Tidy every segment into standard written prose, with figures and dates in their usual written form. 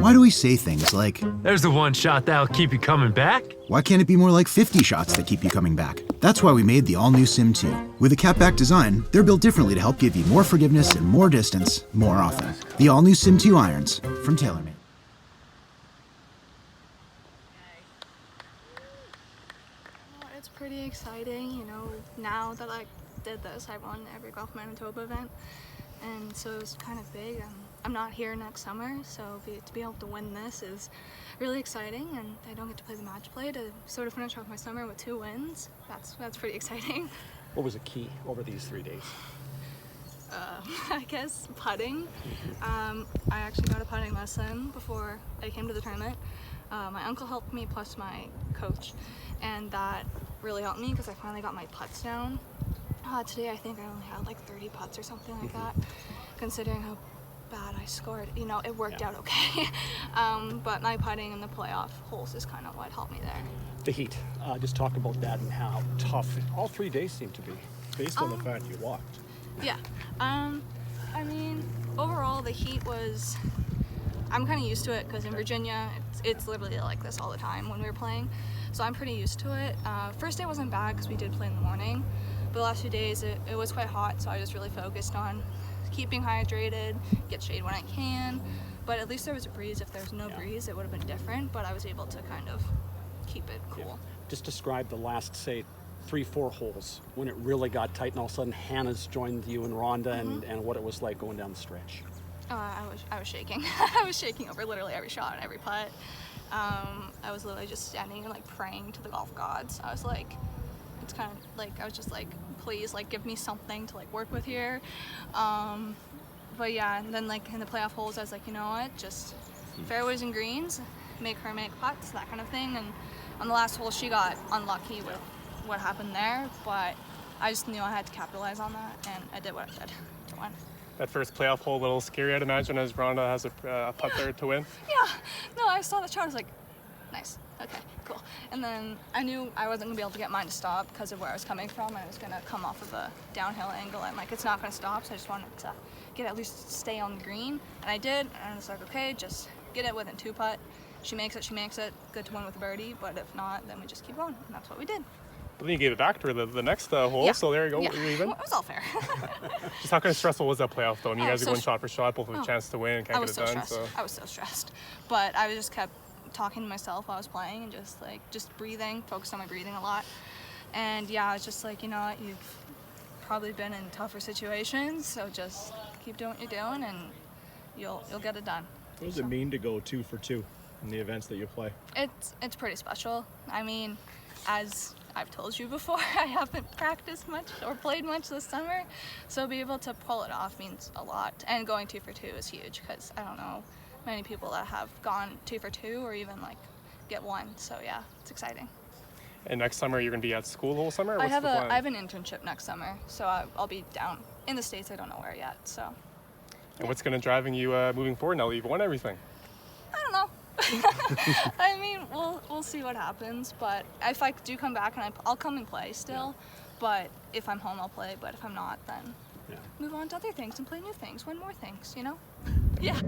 Why do we say things like, There's the one shot that'll keep you coming back? why can't it be more like 50 shots that keep you coming back? That's why we made the all-new Sim 2. With a cap-back design, they're built differently to help give you more forgiveness and more distance, more often. The all-new Sim 2 irons from TaylorMade. It's pretty exciting, you know, now that I did this, I won every Golf Manitoba event, and so it's kind of big. I'm not here next summer, so to be able to win this is really exciting, and I don't get to play the match play to sort of finish off my summer with 2 wins. That's pretty exciting. What was the key over these 3 days? I guess putting. I actually got a putting lesson before I came to the tournament. My uncle helped me, plus my coach, and that really helped me because I finally got my putts down. Today I think I only had like 30 putts or something like that, considering how bad I scored. You know, it worked out okay. But my putting in the playoff holes is kind of what helped me there. The heat. Just talk about that and how tough all 3 days seem to be, based on the fact you walked. Yeah. I mean, overall the heat was, I'm kind of used to it because in Virginia it's literally like this all the time when we were playing, so I'm pretty used to it. First day wasn't bad because we did play in the morning, but the last few days it was quite hot, so I just really focused on keeping hydrated, get shade when I can, but at least there was a breeze. If there was no breeze, it would have been different, but I was able to kind of keep it cool. Yeah. Just describe the last, say, 3-4 holes when it really got tight and all of a sudden Hannah's joined you and Rhonda, and what it was like going down the stretch. I was shaking. I was shaking over literally every shot and every putt. I was literally just standing and like praying to the golf gods. I was like, it's kind of like, I was just like, please, like, give me something to like work with here. But yeah, and then like in the playoff holes, I was like, you know what, just fairways and greens, make her make putts, that kind of thing. And on the last hole, she got unlucky with what happened there, but I just knew I had to capitalize on that, and I did what I did to win. That first playoff hole, a little scary, I'd imagine, as Rhonda has a putt there to win. Yeah, no, I saw the shot, I was like, nice, okay, cool. And then I knew I wasn't gonna be able to get mine to stop because of where I was coming from. I was gonna come off of a downhill angle, and like, it's not gonna stop, so I just wanted to get at least stay on the green, and I did, and I was like, okay, just get it within 2 putt. She makes it, good to win with a birdie, but if not, then we just keep going, and that's what we did. But then you gave it back to her the next hole, so there you go, you're even. Well, it was all fair. Just how kind of stressful was that playoff, though? And you guys are going shot for shot, both with a chance to win and can't get it done. I was so stressed, but I just kept talking to myself while I was playing and just breathing, focused on my breathing a lot. And yeah, I was just like, you know what, you've probably been in tougher situations, so just keep doing what you're doing and you'll get it done. What does it mean to go 2 for 2 in the events that you play? It's pretty special. I mean, as I've told you before, I haven't practiced much or played much this summer, so be able to pull it off means a lot. And going 2 for 2 is huge because I don't know many people that have gone 2 for 2 or even like get 1. So yeah, it's exciting. And next summer you're going to be at school the whole summer? Or I what's have the plan? I have an internship next summer, so I'll be down in the States. I don't know where yet. So. And what's going to driving you moving forward now that you've won everything? I don't know. I mean, we'll see what happens, but if I do come back, and I'll come and play still, but if I'm home, I'll play, but if I'm not, then move on to other things and play new things, win more things, you know? Yeah.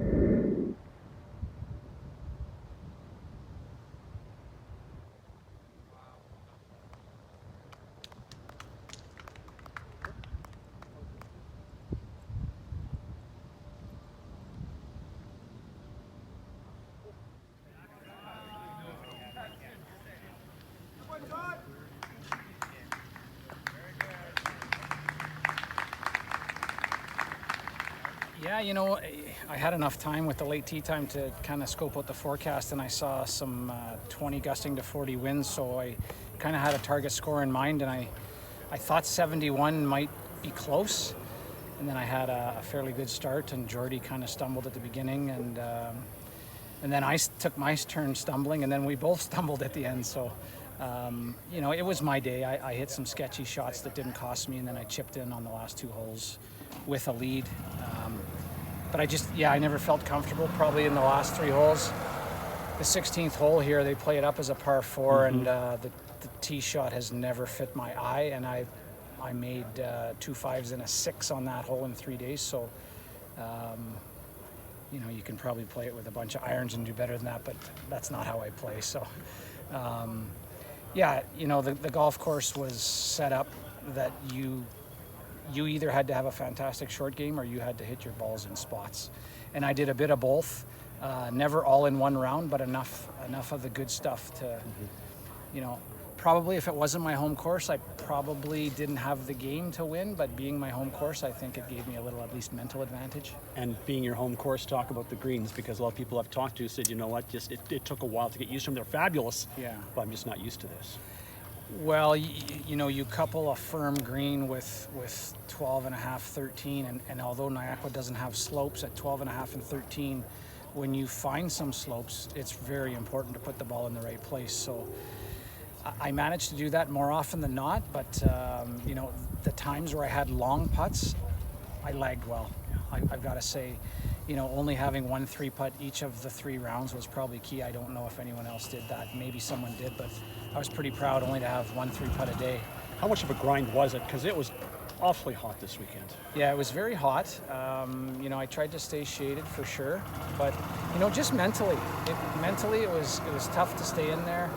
Yeah, you know, I had enough time with the late tee time to kind of scope out the forecast, and I saw some 20 gusting to 40 winds, so I kind of had a target score in mind, and I thought 71 might be close, and then I had a fairly good start, and Jordy kind of stumbled at the beginning, and then I took my turn stumbling, and then we both stumbled at the end, so you know, it was my day. I hit some sketchy shots that didn't cost me, and then I chipped in on the last 2 holes with a lead. But I never felt comfortable probably in the last 3 holes. The 16th hole here, they play it up as a par 4, and the tee shot has never fit my eye, and I made 2 5s and a 6 on that hole in 3 days. So, you can probably play it with a bunch of irons and do better than that, but that's not how I play. So, yeah, the golf course was set up that you either had to have a fantastic short game or you had to hit your balls in spots. And I did a bit of both, never all in one round, but enough of the good stuff to, probably if it wasn't my home course, I probably didn't have the game to win, but being my home course, I think it gave me a little, at least, mental advantage. And being your home course, talk about the greens, because a lot of people I've talked to said, you know what, just it took a while to get used to them. They're fabulous, Yeah. but I'm just not used to this. Well, you couple a firm green with 12 and a half, 13, and although Niagara doesn't have slopes at 12 and a half and 13, when you find some slopes, it's very important to put the ball in the right place. So I managed to do that more often than not, but the times where I had long putts, I lagged well. I've got to say, only having 1 3-putt each of the 3 rounds was probably key. I don't know if anyone else did that. Maybe someone did, but I was pretty proud only to have 1 3-putt a day. How much of a grind was it? Because it was awfully hot this weekend. Yeah, it was very hot. I tried to stay shaded for sure, but just mentally, it was tough to stay in there.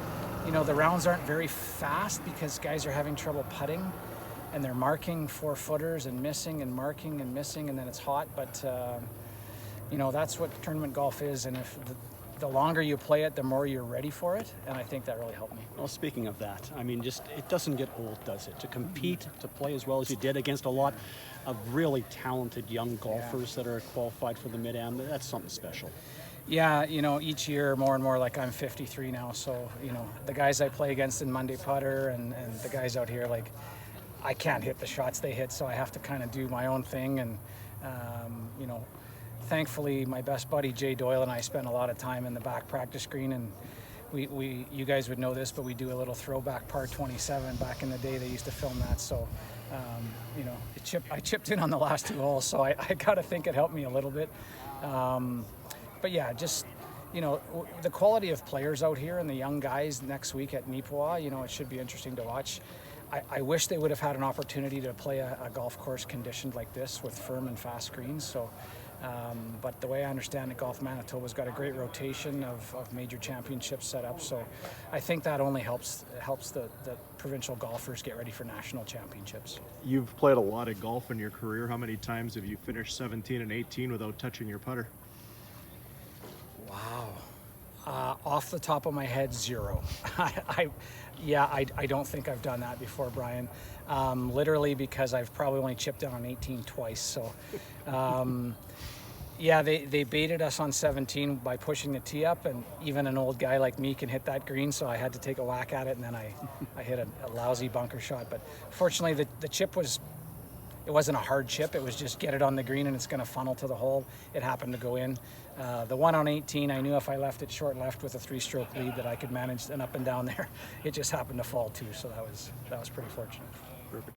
The rounds aren't very fast because guys are having trouble putting, and they're marking 4-footers and missing and marking and missing, and then it's hot. But that's what tournament golf is, and if the longer you play it, the more you're ready for it, and I think that really helped me. Well, speaking of that, I mean, just it doesn't get old, does it? To compete, to play as well as you did against a lot of really talented young golfers that are qualified for the Mid-Am, that's something special. Yeah, each year more and more, like I'm 53 now, so, the guys I play against in Monday Putter and the guys out here, like, I can't hit the shots they hit, so I have to kind of do my own thing. And, thankfully, my best buddy Jay Doyle and I spent a lot of time in the back practice green, and you guys would know this, but we do a little throwback par 27. Back in the day, they used to film that, so, I chipped in on the last 2 holes, so I got to think it helped me a little bit. But yeah, just, the quality of players out here and the young guys next week at Nipawa, it should be interesting to watch. I wish they would have had an opportunity to play a golf course conditioned like this with firm and fast greens. So, but the way I understand it, Golf Manitoba's got a great rotation of major championships set up. So I think that only helps the provincial golfers get ready for national championships. You've played a lot of golf in your career. How many times have you finished 17 and 18 without touching your putter? Wow. Off the top of my head, 0. I don't think I've done that before, Brian. Literally because I've probably only chipped in on 18 twice. So, they baited us on 17 by pushing the tee up, and even an old guy like me can hit that green, so I had to take a whack at it, and then I hit a lousy bunker shot. But fortunately, the chip it wasn't a hard chip. It was just get it on the green and it's going to funnel to the hole. It happened to go in. The one on 18, I knew if I left it short left with a 3-stroke lead that I could manage an up and down there. It just happened to fall too, so that was pretty fortunate.